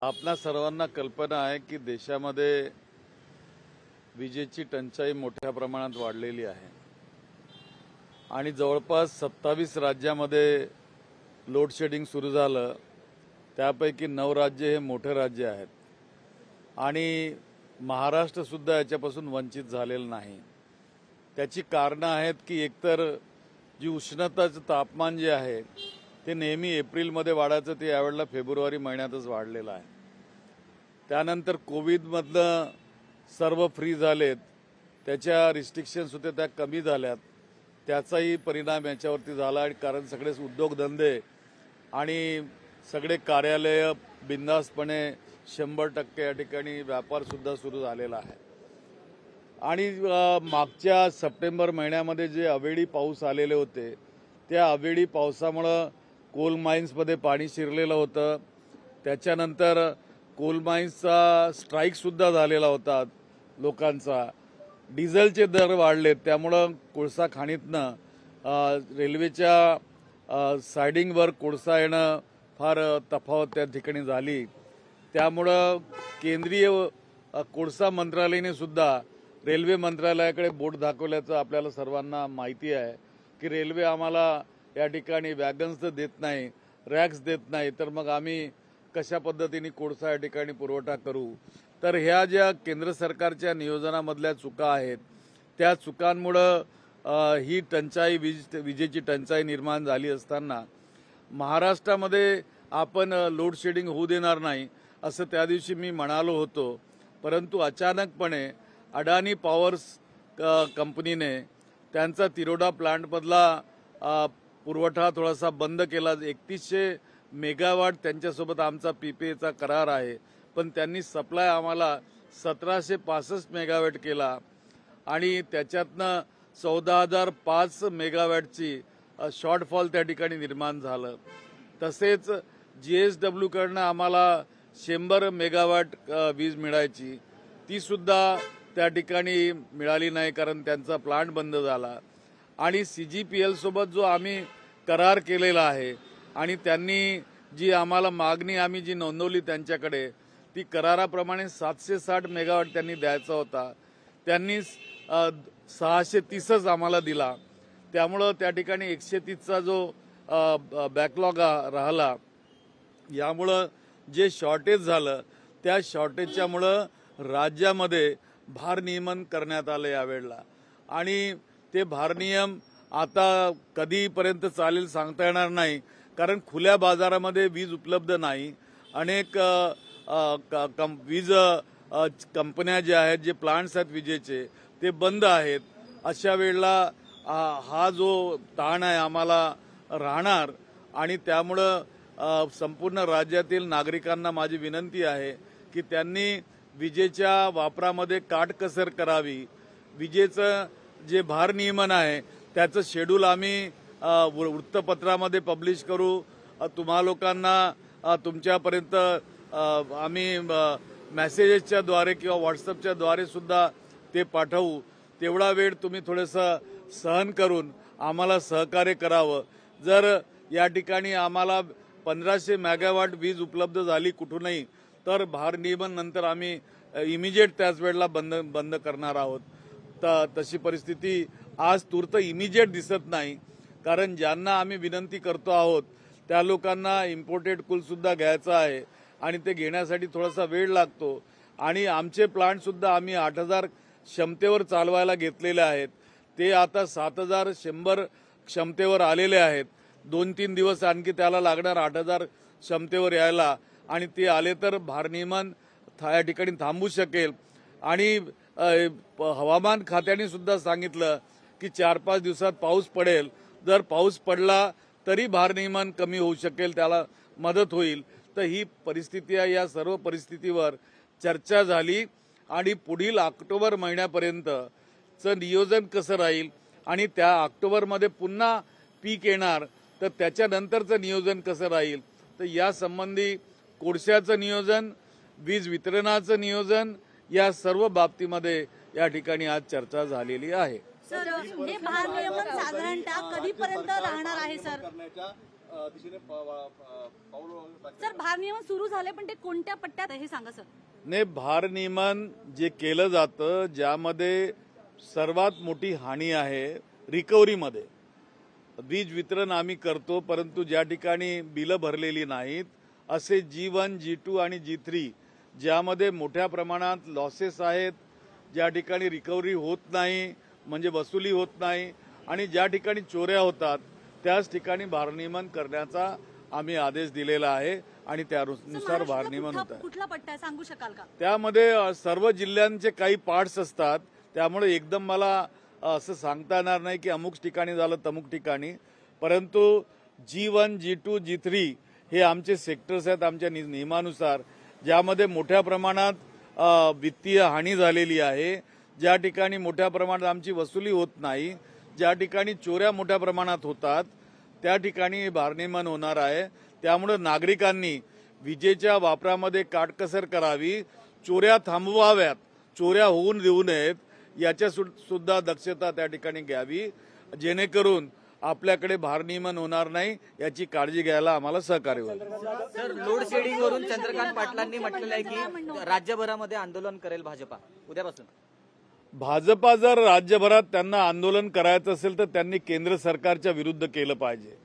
आपणा सर्वांना कल्पना आहे की देशामध्ये विजेची टंचाई मोठ्या प्रमाणात वाढलेली आहे आणि जवळपास 27 राज्यामध्ये लोड शेडिंग सुरू झालं। त्यापैकी 9 राज्य हे मोठे राज्य आहेत आणि महाराष्ट्र सुद्धा याच्यापासून वंचित झालेलं नाही। त्याची कारणं आहेत की एकतर जी उष्णताचं तापमान जे आहे ते नेहमी एप्रिलमध्ये वाढायचं ते यावेळेला फेब्रुवारी महिन्यातच वाढलेलं आहे। त्यानंतर कोविडमधलं सर्व फ्री झालेत, त्याच्या रिस्ट्रिक्शन्स होते त्या कमी झाल्यात, त्याचाही परिणाम याच्यावरती झाला आणि कारण सगळे उद्योगधंदे आणि सगळे कार्यालय बिंदासपणे 100% या ठिकाणी व्यापारसुद्धा सुरू झालेला आहे। आणि मागच्या सप्टेंबर महिन्यामध्ये जे अवेळी पाऊस आलेले होते त्या अवेळी पावसामुळे कोल माइन्समध्ये पाणी शिरलेलं होतं। त्याच्यानंतर कोल माइन्सचा स्ट्राईक सुद्धा झालेला होता लोकांचा। डिझेलचे दर वाढले त्यामुळं कोळसा खाणीतनं रेल्वेच्या सायडिंगवर कोळसा येणं फार तफावत त्या ठिकाणी झाली। त्यामुळं केंद्रीय कोळसा मंत्रालयाने सुद्धा रेल्वे मंत्रालयाकडे बोट दाखवल्याचं आपल्याला सर्वांना माहिती आहे की रेल्वे आम्हाला या ठिकाणी वॅगन्स देत नाही, रॅक्स देत नाही, तर मग आम्ही कशा पद्धतीने कोळसा या ठिकाणी पुरवठा करू। तर ह्या ज्या केंद्र सरकारच्या नियोजनामधल्या चुका आहेत त्या चुकांमुळं ही टंचाई विजेची टंचाई निर्माण झाली असताना महाराष्ट्रामध्ये आपण लोड शेडिंग होऊ देणार नाही असं त्या दिवशी मी म्हणालो होतो। परंतु अचानकपणे अडानी पॉवर्स कंपनीने त्यांचा तिरोडा प्लांटमधला पुरवठा थोडासा बंद केला। 3100 मेगावॉट त्यांच्यासोबत आमचा पीपीएचा करार आहे, पण त्यांनी सप्लाय आम्हाला 1765 मेगावॉट केला आणि त्याच्यातनं 14,005 मेगावॉटची शॉर्टफॉल त्या ठिकाणी निर्माण झालं। तसेच जीएसडब्ल्यूकडनं आम्हाला 100 मेगावॉट वीज मिळायची, ती सुद्धा त्या ठिकाणी मिळाली नाही कारण त्यांचा प्लांट बंद झाला। आणि सीजीपीएल सोबत जो आम्ही करार केलेला आहे आणि त्यांनी जी आम्हाला मागणी आम्ही जी नोंदवली त्यांच्याकडे ती कराराप्रमाणे 760 मेगावॉट त्यांनी द्यायचा होता, त्यांनी 630च आम्हाला दिला। त्यामुळं त्या ठिकाणी 130चा जो बॅकलॉग राहिला, यामुळं जे शॉर्टेज झालं त्या शॉर्टेजच्यामुळं राज्यामध्ये भारनियमन करण्यात आलं यावेळेला। आणि ते भारनियम आता कधीपर्यंत चालेल सांगता येणार नाही कारण खुल्या बाजारामध्ये वीज उपलब्ध नाही। अनेक वीज कंपन्या ज्या आहेत, जे प्लांट्स आहेत विजेचे ते बंद आहेत। अशा वेळेला हा जो ताण आहे आम्हाला राहणार आणि त्यामुळं संपूर्ण राज्यातील नागरिकांना माझी विनंती आहे की त्यांनी विजेच्या वापरामध्ये काटकसर करावी। विजेचं जे भारनियमन आहे त्याचं शेड्यूल आम्ही वृत्तपत्रामध्ये पब्लिश करू, तुम्हा लोकांना तुमच्यापर्यंत आम्ही मेसेजेसच्या द्वारे किंवा व्हॉट्सअपच्या द्वारे सुद्धा ते पाठवू। तेवढा वेळ तुम्ही थोडंसं सहन करून आम्हाला सहकार्य करावं। जर या ठिकाणी आम्हाला 1500 मेगावॉट वीज उपलब्ध झाली कुठूनही तर भारनियमन नंतर आम्ही इमिजिएट त्याच वेळेला बंद करणार आहोत। तशी परिस्थिती आज तूर्त इमिजिएट दिसत नाही कारण ज्यांना आम्ही विनंती करतो आहोत त्या लोकांना इम्पोर्टेड कूल सुद्धा घ्यायचा आहे आणि ते घेण्यासाठी थोडासा वेळ लागतो। आणि आमचे प्लांट सुद्धा आम्ही 8000 क्षमतेवर चालवायला घेतलेले आहेत, ते आता 7100 क्षमतेवर आलेले आहेत। 2-3 दिवस आणखी त्याला लागणार 8000 क्षमतेवर यायला आणि ते आले तर भारनियमन या ठिकाणी थांबू शकेल। आणि हवामान खात्याने सुद्धा सांगितलं की 4-5 दिवसात पाऊस पडेल, जर पाऊस पडला तरी भारनियमन कमी होऊ शकेल, त्याला मदत होईल। तर ही परिस्थिती आहे, या सर्व परिस्थितीवर चर्चा झाली आणि पुढील ऑक्टोबर महिन्यापर्यंतचं नियोजन कसं राहील आणि त्या ऑक्टोबरमध्ये पुन्हा पीक येणार तर त्याच्यानंतरचं नियोजन कसं राहील, तर यासंबंधी कोळशाचं नियोजन, वीज वितरणाचं नियोजन या सर्व बाबतीमध्ये या ठिकाणी आज चर्चा झालेली आहे। सर, हे भारनियमन साधारणतः कधीपर्यंत राहणार आहे सर? दिशेने पाऊल टाकले. सर भारनियमन सुरू झाले पण ते कोणत्या पट्ट्यात आहे हे सांगा सर. ने भारनियमन जे केलं जातं ज्यामध्ये सर्वात मोठी हानी आहे रिकव्हरीमध्ये. वीज वितरण आम्ही करतो परंतु ज्या ठिकाणी बिलं भरलेली नाहीत असे G1, G2 आणि G3 ज्यामध्ये मोठ्या प्रमाणात लॉसेस आहेत, ज्या ठिकाणी रिकव्हरी होत नाही म्हणजे वसुली होत नाही आणि ज्या ठिकाणी चोऱ्या होतात त्याच ठिकाणी भारनियमन करण्याचा आम्ही आदेश दिलेला आहे आणि त्यानुसार भारनियमन होत आहे. कुठला पट्टा आहे सांगू शकाल का? त्यामध्ये सर्व जिल्ह्यांचे काही पार्ट्स असतात त्यामुळे एकदम मला असं सांगता येणार नाही की अमुक ठिकाणी झालं तमुक ठिकाणी, परंतु G1, G2, G3 हे आमचे सेक्टर्स आहेत आमच्या नियमानुसार ज्यामध्ये मोठ्या प्रमाणात वित्तीय हानी झालेली आहे, ज्या ठिकाणी मोठ्या प्रमाणात आमची वसुली होत नाही, ज्या ठिकाणी चोऱ्या मोठ्या प्रमाणात होतात त्या ठिकाणी भारनियमन होणार आहे. त्यामुळे नागरिकांनी विजेच्या वापरामध्ये काटकसर करावी, चोऱ्या थांबवाव्यात, चोऱ्या होऊन देऊ नयेत याच्या सुद्धा दक्षता त्या ठिकाणी घ्यावी जेणेकरून आपल्याकडे भारनियमन होणार नाही याची काळजी घ्यायला आम्हाला सहकार्य होईल. सर लोड शेडिंग वरून चंद्रकांत पाटलांनी म्हटलेलं आहे की राज्यभरामध्ये आंदोलन करेल भाजपा उद्यापासून. भाजपा जर राज्यभरात त्यांना आंदोलन करायचं असेल तर त्यांनी केंद्र सरकारच्या विरुद्ध केलं पाहिजे.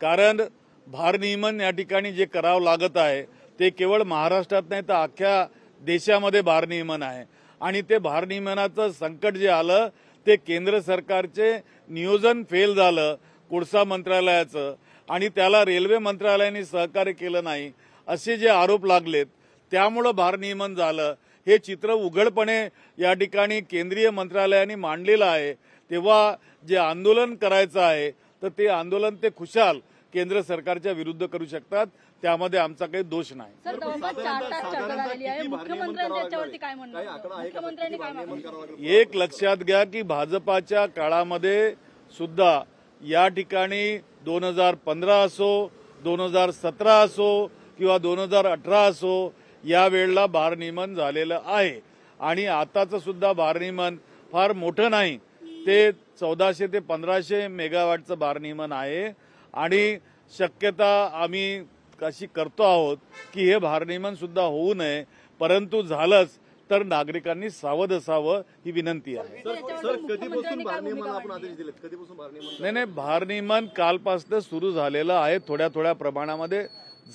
कारण भारनियमन या ठिकाणी जे करावं लागत आहे ते केवळ महाराष्ट्रात नाही तर अख्ख्या देशामध्ये भारनियमन आहे आणि ते भारनियमनाचं संकट जे आलं ते केंद्र सरकारचे नियोजन फेल झालं कोळसा मंत्रालयाचं आणि त्याला रेल्वे मंत्रालयाने सहकार्य केलं नाही असे जे आरोप लागलेत त्यामुळं भारनियमन झालं. हे चित्र उघडपणे या ठिकाणी केंद्रीय मंत्रालयाने मांडलेलं आहे. तेव्हा जे आंदोलन करायचं आहे तर ते आंदोलन ते खुशाल केंद्र सरकारच्या विरुद्ध करू शकतात, त्यामध्ये आमचा काही दोष नाही. सर जवळपास 4 तास चर्चा झालेली आहे. मुख्यमंत्र्यांनी याच्यावरती काय म्हणणं मुख्यमंत्र्यांनी काय म्हणणं? एक लक्षात घ्या की भाजपाच्या काळामध्ये सुद्धा या ठिकाणी 2015 असो 2017 असो किंवा 2018 असो या वेळेला भारनियमन झालेलं आहे आणि आताचं सुद्धा भारनियमन फार मोठं नाही, ते 1400 ते 1500 मेगावॅटचं भारनियमन आहे आणि शक्यता आम्ही अशी करतो आहोत की हे भारनियमन सुद्धा होऊ नये, परंतु झालंच तर नागरिकांनी सावध असावं ही विनंती आहे. सर कधीपासून भारनियमन आपण आदेश दिलेत? कधीपासून भारनियमन? नाही भारनियमन कालपासून सुरू झालेलं आहे, थोड्या थोड्या प्रमाणामध्ये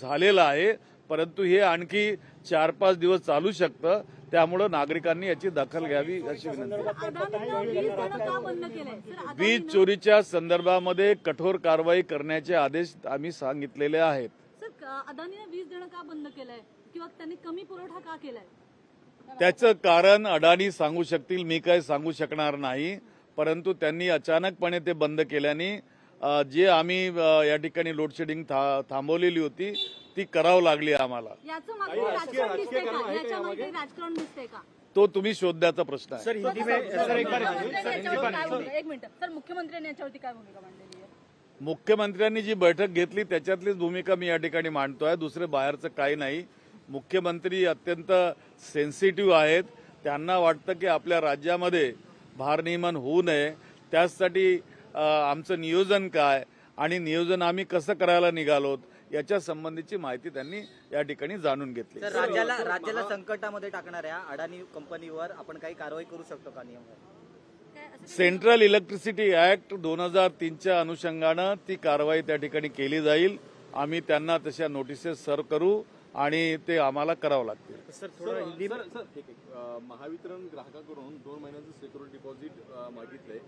झालेलं आहे, परंतु हे आणखी 4-5 दिवस चालू शकतं, त्यामुळं नागरिकांनी याची दखल घ्यावी अशी विनंती. वीज चोरीच्या संदर्भामध्ये कठोर कारवाई करण्याचे आदेश आम्ही सांगितलेले आहेत. सर अदानीने वीज देणं का बंद केलंय किंवा त्यांनी कमी पुरवठा का केलाय? त्याचं कारण अडाणी सांगू शकतील, मी काय सांगू शकणार नाही, परंतु त्यांनी अचानकपणे ते बंद केल्याने जे आम्ही या ठिकाणी लोडशेडिंग थांबवलेली होती ती करावं लागली आम्हाला. याचं मागे राजकारण दिसतंय का? याच्यामध्ये राजकारण दिसतंय का? तो तुम्ही शोधण्याचा प्रश्न आहे. सर हिंदी में सर एक मिनिट सर मुख्यमंत्र्यांनी याच्यावरती काय भूमिका मांडलेली आहे? मुख्यमंत्र्यांनी जी बैठक घेतली त्याच्यातलीच भूमिका मी या ठिकाणी मांडतोय, दुसरे बाहेरचं काही नाही. मुख्यमंत्री अत्यंत सेन्सिटिव्ह आहेत, त्यांना वाटतं की आपल्या राज्यामध्ये भारनियमन होऊ नये, त्यासाठी आमचं नियोजन काय आणि नियोजन आम्ही कसं करायला निघालोत याच्या संबंधीची माहिती त्यांनी या ठिकाणी जाणून घेतली. तर राज्याला संकटामध्ये टाकणाऱ्या अडाणी कंपनीवर आपण काही कारवाई करू शकतो का? नियम सेंट्रल इलेक्ट्रिसिटी ऍक्ट 2003च्या अनुषंगानं ती कारवाई त्या ठिकाणी केली जाईल. आम्ही त्यांना तशा नोटिसेस सर्व करू आणि ते आम्हाला करावं लागतील. महावितरण ग्राहकाकडून 2 महिन्याचं सिक्युरिटी डिपॉझिट मागितलंय,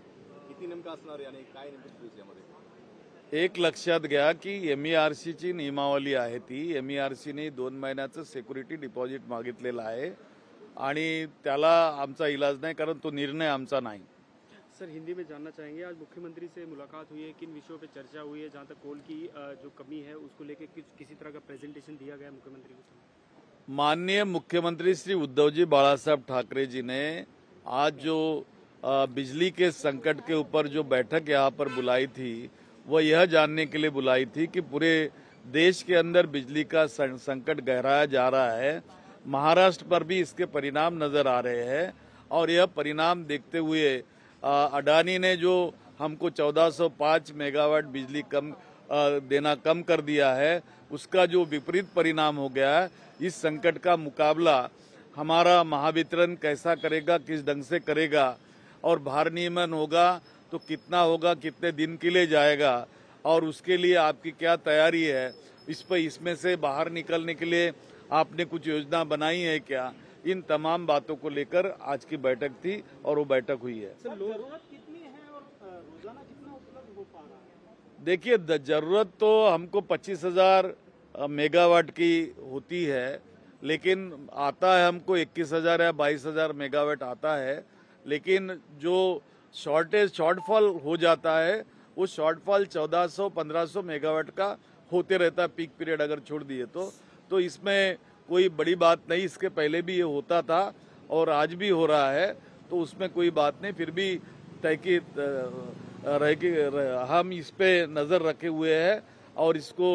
किती नेमकं असणार आहे आणि काय नेमकं यामध्ये? एक लक्षात घ्या की MERCची नियमावली आहे, ती MERCने 2 महिन्याचं सिक्युरिटी डिपॉझिट मागितलेलं आहे आणि त्याला आमचा इलाज नाही, कारण तो निर्णय आमचा नाही. सर हिंदी में जानना चाहेंगे, आज मुख्यमंत्री से मुलाकात हुई है, किन विषयों पे चर्चा हुई है? जहां तक कोल की जो कमी है उसको लेके किसी तरह का प्रेजेंटेशन दिया गया मुख्यमंत्री को? माननीय मुख्यमंत्री श्री उद्धवजी बाळासाहेब ठाकरे जी ने आज जो बिजली के संकट के ऊपर जो बैठक यहाँ पर बुलाई थी वो यह जानने के लिए बुलाई थी कि पूरे देश के अंदर बिजली का संकट गहराया जा रहा है, महाराष्ट्र पर भी इसके परिणाम नजर आ रहे हैं और यह परिणाम देखते हुए अडानी ने जो हमको 1405 मेगावाट बिजली कम देना कम कर दिया है, उसका जो विपरीत परिणाम हो गया है, इस संकट का मुकाबला हमारा महावितरण कैसा करेगा, किस ढंग से करेगा, और भार नियमन होगा तो कितना होगा, कितने दिन के लिए जाएगा, और उसके लिए आपकी क्या तैयारी है, इसमें से बाहर निकलने के लिए आपने कुछ योजना बनाई है क्या, इन तमाम बातों को लेकर आज की बैठक थी और वो बैठक हुई है। जरूरत कितनी है और रोजाना कितना उपलब्ध हो पा रहा है? देखिए, जरूरत तो हमको 25,000 मेगावाट की होती है, लेकिन आता है हमको 21,000 या 22,000 मेगावाट आता है, लेकिन जो शॉर्टफॉल हो जाता है वो शॉर्टफॉल 1400-1500 मेगावाट का होते रहता है पीक पीरियड अगर छोड़ दिए तो इसमें कोई बड़ी बात नहीं। इसके पहले भी ये होता था और आज भी हो रहा है, तो उसमें कोई बात नहीं। फिर भी तहकीक हम इस पे नजर रखे हुए हैं और इसको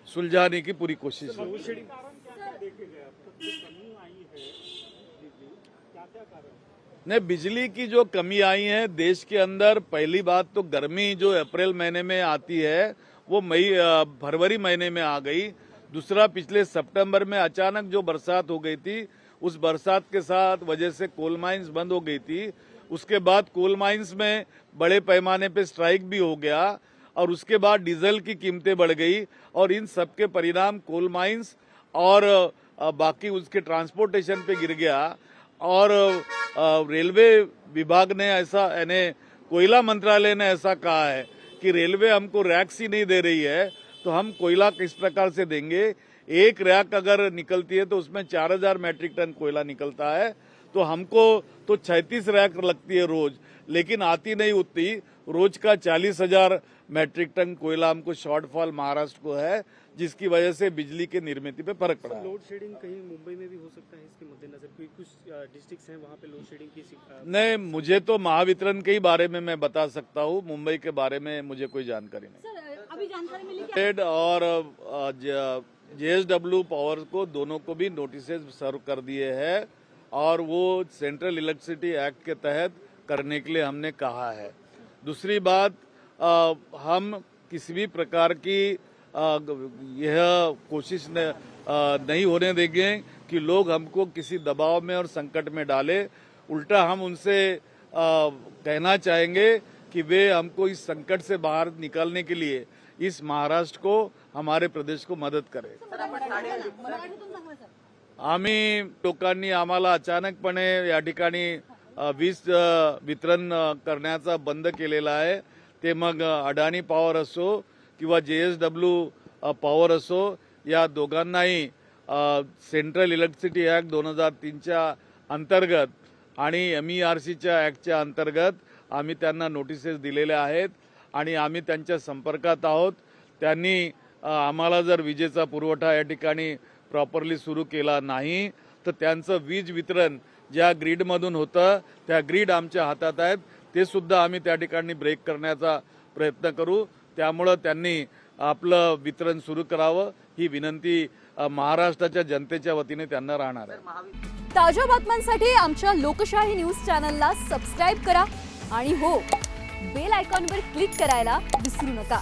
सुलझाने की पूरी कोशिश है। नहीं, बिजली की जो कमी आई है देश के अंदर, पहली बात तो गर्मी जो अप्रैल महीने में आती है वो फरवरी महीने में आ गई। दूसरा, पिछले सितंबर में अचानक जो बरसात हो गई थी, उस बरसात के साथ वजह से कोल माइंस बंद हो गई थी। उसके बाद कोल माइंस में बड़े पैमाने पे स्ट्राइक भी हो गया और उसके बाद डीजल की कीमतें बढ़ गई और इन सब के परिणाम कोल माइंस और बाकी उसके ट्रांसपोर्टेशन पे गिर गया। और रेलवे विभाग ने ऐसा, यानी कोयला मंत्रालय ने ऐसा कहा है कि रेलवे हमको रैक्स ही नहीं दे रही है तो हम कोयला किस प्रकार से देंगे। एक रैक अगर निकलती है तो उसमें 4,000 मैट्रिक टन कोयला निकलता है, तो हमको तो 36 रैक लगती है रोज, लेकिन आती नहीं उतनी। रोज का 40,000 मैट्रिक टन कोयला हमको शॉर्टफॉल महाराष्ट्र को है, जिसकी वजह से बिजली के निर्मित पे फर्क पड़ा है। लोड शेडिंग कहीं मुंबई में भी हो सकता है इसके मद्देनजर? कुछ डिस्ट्रिक्ट्स हैं वहाँ पे लोड शेडिंग की नहीं, मुझे तो महावितरण के ही बारे में मैं बता सकता हूँ, मुंबई के बारे में मुझे कोई जानकारी नहीं। सर, अभी जानकारी मिली हेड और JSW पावर को दोनों को भी नोटिसेज सर्व कर दिए हैं और वो सेंट्रल इलेक्ट्रिसिटी एक्ट के तहत करने के लिए हमने कहा है। दूसरी बात, हम किसी भी प्रकार की यह कोशिश नहीं होने देंगे कि लोग हमको किसी दबाव में और संकट में डाले। उल्टा हम उनसे कहना चाहेंगे कि वे हमको इस संकट से बाहर निकालने के लिए इस महाराष्ट्र को, हमारे प्रदेश को मदत करें। आम्ही लोकांनी आम्हाला अचानकपणे या ठिकाणी वीज वितरण करण्याचा बंद केलेला आहे। ते मग अडाणी पॉवर असो किंवा JSW पॉवर असो, या दोघांनाही सेंट्रल इलेक्ट्रिसिटी ऍक्ट 2003च्या अंतर्गत आणि MERCच्या ऍक्टच्या अंतर्गत आम्ही त्यांना नोटिसेस दिलेल्या आहेत आणि आम्ही त्यांच्या संपर्कात आहोत। त्यांनी आम्हाला जर विजेचा पुरवठा या ठिकाणी प्रॉपरली सुरू केला नाही तर त्यांचं वीज वितरण ज्या ग्रीडमधून होतं त्या ग्रीड आमच्या हातात आहेत, ते सुद्धा आम्ही त्या ठिकाणी ब्रेक करण्याचा प्रयत्न करू। त्यामुळे त्यांनी आपलं वितरण सुरू करावं ही विनंती महाराष्ट्राच्या जनतेच्या वतीने त्यांना राहणार आहे। ताज्या बातम्यांसाठी आमच्या लोकशाही न्यूज चॅनलला सबस्क्राइब करा आणि हो, बेल आयकॉनवर क्लिक करायला विसरू नका।